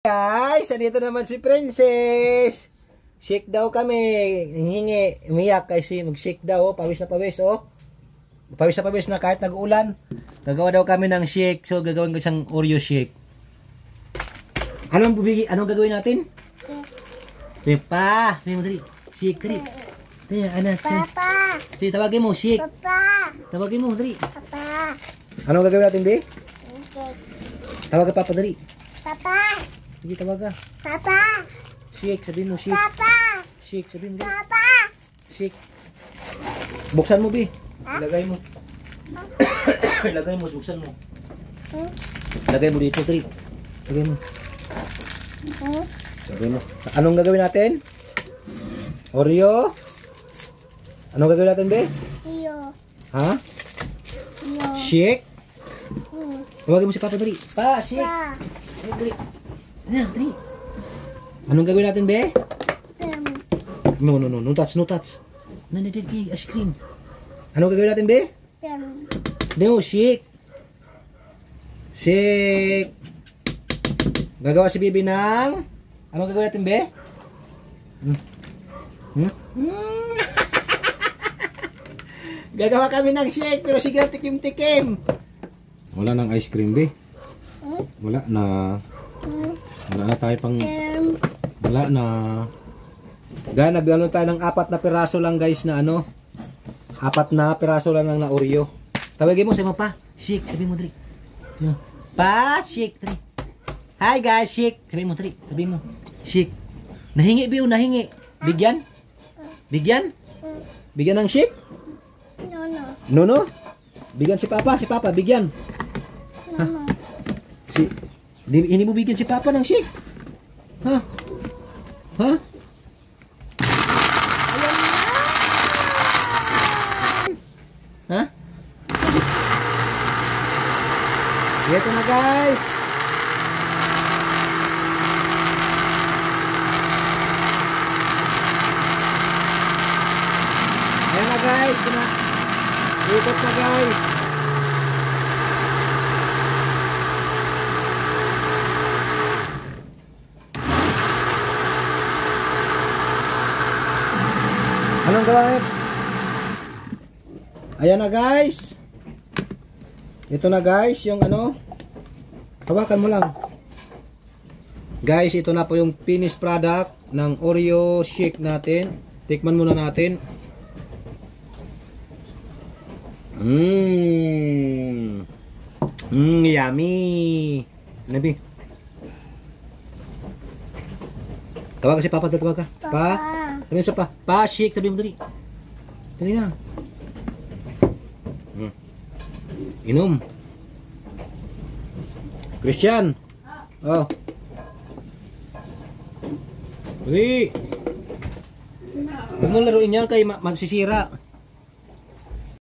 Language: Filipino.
Guys, andito naman si Princess. Shake daw kami. Hingi, umiyak kasi mag-shake daw. Pawis na pawis, oh. Pawis na pawis na kahit nag-uulan. Gagawa daw kami ng shake. So, gagawin ko siyang Oreo shake. Anong gagawin natin? Pepa. Shake, dali. Dali, anak. Papa. Sige, tawagin mo, shake. Papa. Tawagin mo, dali. Papa. Anong gagawin natin, be? Okay. Tawag ka, Papa, dali. Papa. Sige, tawag ka. Papa. Shake, sabihin mo, shake. Papa. Shake, sabihin mo, dali. Papa. Shake. Buksan mo, be. Ha? Ilagay mo. Ilagay mo, buksan mo. Hmm? Lagay mo dito, Tri. Lagay mo. Hmm? Lagay mo. Anong gagawin natin? Oreo? Anong gagawin natin, be? Iyo. Ha? Iyo. Shake? Hmm. Tawagin mo si Papa, Tri. Pa, shake. Pa. Shake, Tri. Ayan, Tri. Anong gagawin natin, be? No. No touch, no touch. Nandiyan ice cream. Anong gagawin natin, be? No, shake. Shake. Gagawa si Bibi ng... Anong gagawin natin, be? Gagawa kami ng shake, pero sige tikim-tikim. Wala nang ice cream, be. Wala na. Wala na tayo pang... Wala na. Gaya, nagano tayo ng 4 na piraso lang, guys, na ano. 4 na piraso lang na Oreo. Tawagin mo sa mga pa. Shake, sabi mo, Dri. Pa, shake, Dri. Hi, guys, shake. Sabi mo, Dri. Sabi mo. Shake. Nahingi, Biu, nahingi. Bigyan? Bigyan? Bigyan ng shake? No. No? Bigyan si Papa, bigyan. No. Hindi mo bigyan si Papa ng shake. Ha? Ha? Ha? Ito na, guys. Ayan na, guys. Ikot na, guys. Anong gawin? Ayan na, guys. Ito na, guys, yung ano. Hawakan mo lang. Guys, ito na po yung finished product ng Oreo shake natin. Tikman muna natin. Yummy. Nabi. Tawag ka si Papa, tawag ka. Pa. Sabi mo sa pa. Pa, shake, sabi mo dali. Dali na. Inom. Christian. Oh. Uy. Huwag mo laruin yan kay magsisira.